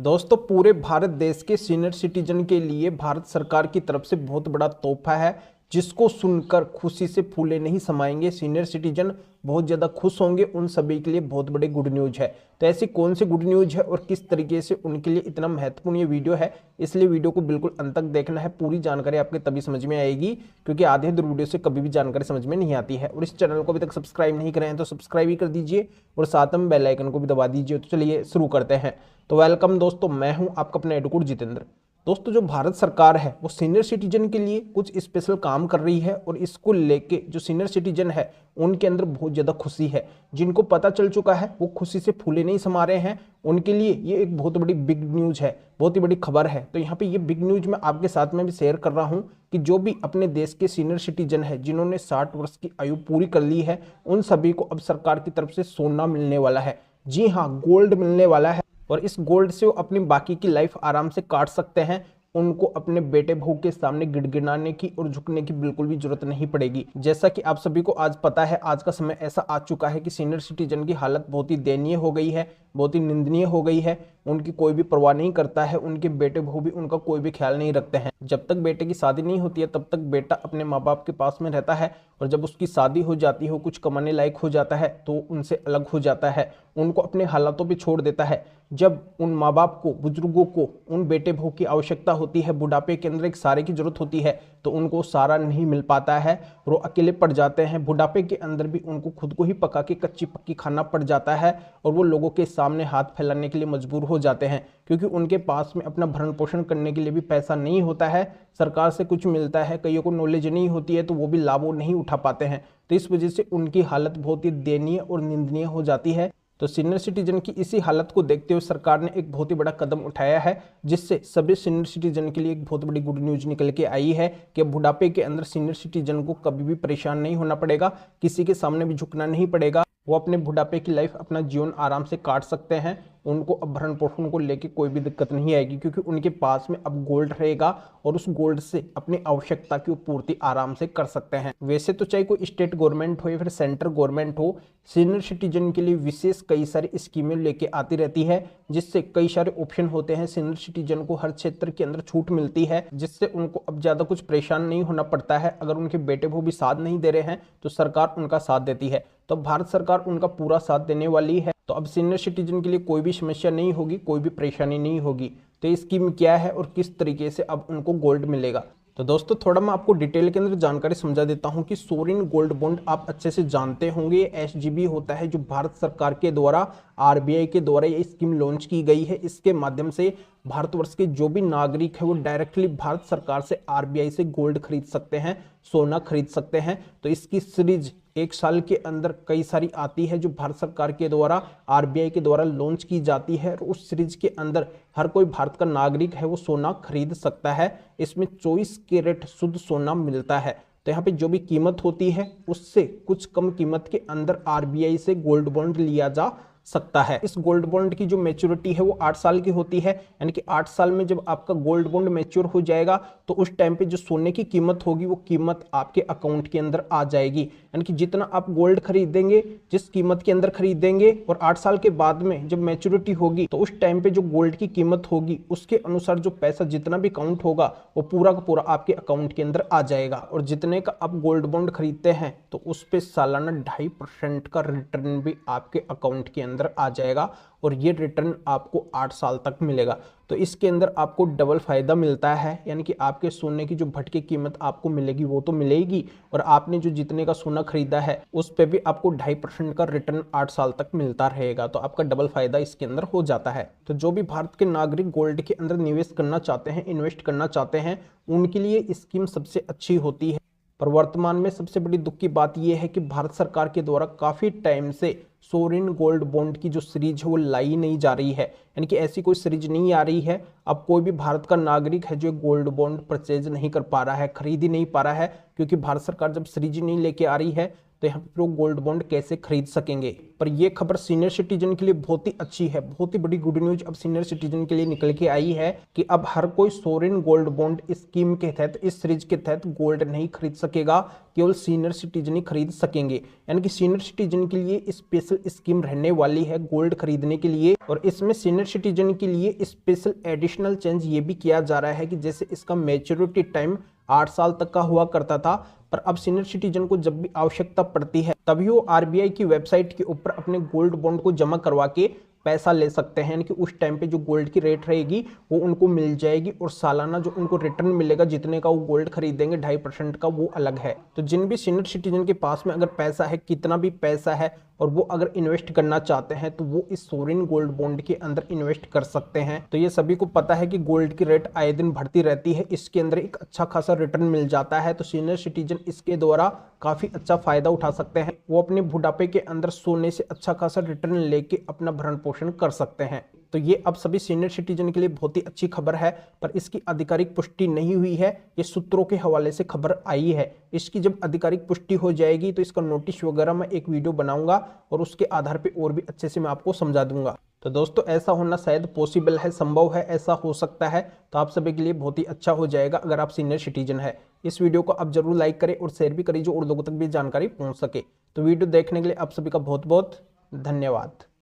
दोस्तों पूरे भारत देश के सीनियर सिटीजन के लिए भारत सरकार की तरफ से बहुत बड़ा तोहफा है, जिसको सुनकर खुशी से फूले नहीं समाएंगे। सीनियर सिटीजन बहुत ज़्यादा खुश होंगे। उन सभी के लिए बहुत बड़ी गुड न्यूज है। तो ऐसी कौन सी गुड न्यूज है और किस तरीके से उनके लिए इतना महत्वपूर्ण ये वीडियो है, इसलिए वीडियो को बिल्कुल अंत तक देखना है। पूरी जानकारी आपके तभी समझ में आएगी, क्योंकि आधे अधूरे वीडियो से कभी भी जानकारी समझ में नहीं आती है। और इस चैनल को अभी तक सब्सक्राइब नहीं करें तो सब्सक्राइब ही कर दीजिए और साथ में बेल आइकन को भी दबा दीजिए। तो चलिए शुरू करते हैं। तो वेलकम दोस्तों, मैं हूं आपका अपना एडवोकेट जितेंद्र। दोस्तों जो भारत सरकार है वो सीनियर सिटीजन के लिए कुछ स्पेशल काम कर रही है, और इसको लेके जो सीनियर सिटीजन है उनके अंदर बहुत ज़्यादा खुशी है। जिनको पता चल चुका है वो खुशी से फूले नहीं समा रहे हैं। उनके लिए ये एक बहुत बड़ी बिग न्यूज है, बहुत ही बड़ी खबर है। तो यहाँ पे ये बिग न्यूज मैं आपके साथ में भी शेयर कर रहा हूँ कि जो भी अपने देश के सीनियर सिटीजन है, जिन्होंने 60 वर्ष की आयु पूरी कर ली है, उन सभी को अब सरकार की तरफ से सोना मिलने वाला है। जी हाँ, गोल्ड मिलने वाला है। और इस गोल्ड से वो अपनी बाकी की लाइफ आराम से काट सकते हैं। उनको अपने बेटे बहू के सामने गिड़गिड़ाने की और झुकने की बिल्कुल भी जरूरत नहीं पड़ेगी। जैसा कि आप सभी को आज पता है, आज का समय ऐसा आ चुका है कि सीनियर सिटीजन की हालत बहुत ही दयनीय हो गई है, बहुत ही निंदनीय हो गई है। उनकी कोई भी परवाह नहीं करता है, उनके बेटे बहू भी उनका कोई भी ख्याल नहीं रखते हैं। जब तक बेटे की शादी नहीं होती है तब तक बेटा अपने माँ बाप के पास में रहता है, और जब उसकी शादी हो जाती है, कुछ कमाने लायक हो जाता है, तो उनसे अलग हो जाता है, उनको अपने हालातों पे छोड़ देता है। जब उन माँ बाप को, बुजुर्गों को उन बेटे बहू की आवश्यकता होती है, बुढ़ापे के अंदर एक सहारे की जरूरत होती है, तो उनको सहारा नहीं मिल पाता है, वो अकेले पड़ जाते हैं। बुढ़ापे के अंदर भी उनको खुद को ही पका के कच्ची पक्की खाना पड़ जाता है, और वो लोगों के सामने हाथ फैलाने के लिए मजबूर हो जाते हैं, क्योंकि उनके पास में अपना भरण पोषण करने के लिए भी पैसा नहीं होता है। सरकार से कुछ मिलता है, कईयों को नॉलेज नहीं होती है, तो वो भी लाभ नहीं उठा पाते हैं। तो इस वजह से उनकी हालत बहुत ही दयनीय और निंदनीय हो जाती है। तो सीनियर सिटीजन की इसी हालत को देखते हुए सरकार ने एक बहुत ही बड़ा कदम उठाया है, जिससे सभी सीनियर सिटीजन के लिए एक बहुत बड़ी गुड न्यूज निकल के आई है कि बुढ़ापे के अंदर सीनियर सिटीजन को कभी भी परेशान नहीं होना पड़ेगा, किसी के सामने भी झुकना नहीं पड़ेगा। वो अपने बुढ़ापे की लाइफ, अपना जीवन आराम से काट सकते हैं। उनको अब भरण पोषण को लेके कोई भी दिक्कत नहीं आएगी, क्योंकि उनके पास में अब गोल्ड रहेगा, और उस गोल्ड से अपनी आवश्यकता की पूर्ति आराम से कर सकते हैं। वैसे तो चाहे कोई स्टेट गवर्नमेंट हो या फिर सेंट्रल गवर्नमेंट हो, सीनियर सिटीजन के लिए विशेष कई सारी स्कीमें लेके आती रहती है, जिससे कई सारे ऑप्शन होते हैं। सीनियर सिटीजन को हर क्षेत्र के अंदर छूट मिलती है, जिससे उनको अब ज्यादा कुछ परेशान नहीं होना पड़ता है। अगर उनके बेटे वो भी साथ नहीं दे रहे हैं तो सरकार उनका साथ देती है। तो भारत सरकार उनका पूरा साथ देने वाली है। तो अब सीनियर सिटीजन के लिए कोई भी समस्या नहीं होगी, कोई भी परेशानी नहीं होगी। तो ये स्कीम क्या है और किस तरीके से अब उनको गोल्ड मिलेगा, तो दोस्तों थोड़ा मैं आपको डिटेल के अंदर जानकारी समझा देता हूं कि सोवरिन गोल्ड बॉन्ड आप अच्छे से जानते होंगे। ये एसजीबी होता है, जो भारत सरकार के द्वारा, आरबीआई के द्वारा ये स्कीम लॉन्च की गई है। इसके माध्यम से भारतवर्ष के जो भी नागरिक है वो डायरेक्टली भारत सरकार से, आरबीआई से गोल्ड खरीद सकते हैं, सोना खरीद सकते हैं। तो इसकी सीरीज एक साल के अंदर कई सारी आती है, जो भारत सरकार के द्वारा, आरबीआई के द्वारा लॉन्च की जाती है। और उस सीरीज के अंदर हर कोई भारत का नागरिक है वो सोना खरीद सकता है। इसमें 24 कैरेट शुद्ध सोना मिलता है। तो यहाँ पे जो भी कीमत होती है उससे कुछ कम कीमत के अंदर आरबीआई से गोल्ड बॉन्ड लिया जा सकता है। इस गोल्ड बॉन्ड की जो मैच्योरिटी है वो 8 साल की होती है, यानी कि 8 साल में जब आपका गोल्ड बॉन्ड मैच्योर हो जाएगा तो उस टाइम पे जो सोने की कीमत होगी वो कीमत आपके अकाउंट के अंदर आ जाएगी। यानी कि जितना आप गोल्ड खरीदेंगे, जिस कीमत के अंदर खरीदेंगे, और 8 साल के बाद में जब मैच्योरिटी होगी तो उस टाइम पे जो गोल्ड की कीमत होगी उसके अनुसार जो पैसा जितना भी काउंट होगा वो पूरा का पूरा आपके अकाउंट के अंदर आ जाएगा। और जितने का आप गोल्ड बॉन्ड खरीदते हैं तो उस पे सालाना 2.5% का रिटर्न भी आपके अकाउंट के अंदर आ जाएगा, और ये रिटर्न आपको 8 साल तक मिलेगा। तो इसके अंदर आपको डबल फायदा मिलता है, यानी कि आपके सोने की जो भटकी कीमत आपको मिलेगी वो तो मिलेगी, और आपने जो जितने का सोना खरीदा है उस पे भी आपको 2.5% का रिटर्न 8 साल तक मिलता रहेगा। तो आपका डबल फायदा इसके अंदर हो जाता है। तो जो भी भारत के नागरिक गोल्ड के अंदर निवेश करना चाहते हैं, इन्वेस्ट करना चाहते हैं, उनके लिए स्कीम सबसे अच्छी होती है। पर वर्तमान में सबसे बड़ी दुख की बात यह है कि भारत सरकार के द्वारा काफी टाइम से सोवरिन गोल्ड बॉन्ड की जो सीरीज है वो लाई नहीं जा रही है, यानी कि ऐसी कोई सीरीज नहीं आ रही है। अब कोई भी भारत का नागरिक है जो गोल्ड बॉन्ड परचेज नहीं कर पा रहा है, खरीद ही नहीं पा रहा है, क्योंकि भारत सरकार जब सीरीज नहीं लेके आ रही है तो यहाँ पे वो गोल्ड बॉन्ड कैसे खरीद सकेंगे। पर ये खबर सीनियर सिटीजन के लिए बहुत ही अच्छी है, बहुत ही बड़ी गुड न्यूज अब सीनियर सिटीजन के लिए निकल के आई है कि अब हर कोई सोवरेन गोल्ड बॉन्ड स्कीम के तहत, इस सीरीज के तहत गोल्ड नहीं खरीद सकेगा, केवल सीनियर सिटीजन ही खरीद सकेंगे। यानी कि सीनियर सिटीजन के लिए स्पेशल स्कीम रहने वाली है गोल्ड खरीदने के लिए। और इसमें सीनियर सिटीजन के लिए स्पेशल एडिशनल चेंज ये भी किया जा रहा है कि जैसे इसका मैच्योरिटी टाइम 8 साल तक का हुआ करता था, पर अब सीनियर सिटीजन को जब भी आवश्यकता पड़ती है तभी वो आरबीआई की वेबसाइट के ऊपर अपने गोल्ड बॉन्ड को जमा करवा के पैसा ले सकते हैं। यानी कि उस टाइम पे जो गोल्ड की रेट रहेगी वो उनको मिल जाएगी और सालाना जो उनको रिटर्न मिलेगा जितने का वो गोल्ड खरीदेंगे 2.5% का, वो अलग है। तो जिन भी सीनियर सिटीजन के पास में अगर पैसा है, कितना भी पैसा है, और वो अगर इन्वेस्ट करना चाहते हैं तो वो इस सोवरेन गोल्ड बॉन्ड के अंदर इन्वेस्ट कर सकते हैं। तो ये सभी को पता है कि गोल्ड की रेट आए दिन बढ़ती रहती है, इसके अंदर एक अच्छा खासा रिटर्न मिल जाता है। तो सीनियर सिटीजन इसके द्वारा काफी अच्छा फायदा उठा सकते हैं। वो अपने बुढ़ापे के अंदर सोने से अच्छा खासा रिटर्न लेके अपना भरण पोषण कर सकते हैं। तो ये अब सभी सीनियर सिटीजन के लिए बहुत ही अच्छी खबर है, पर इसकी आधिकारिक पुष्टि नहीं हुई है, ये सूत्रों के हवाले से खबर आई है। इसकी जब आधिकारिक पुष्टि हो जाएगी तो इसका नोटिस वगैरह मैं एक वीडियो बनाऊंगा और उसके आधार पे और भी अच्छे से मैं आपको समझा दूंगा। तो दोस्तों ऐसा होना शायद पॉसिबल है, संभव है, ऐसा हो सकता है। तो आप सभी के लिए बहुत ही अच्छा हो जाएगा अगर आप सीनियर सिटीजन है। इस वीडियो को आप जरूर लाइक करें और शेयर भी करें जो और लोगों तक भी जानकारी पहुंच सके। तो वीडियो देखने के लिए आप सभी का बहुत बहुत धन्यवाद।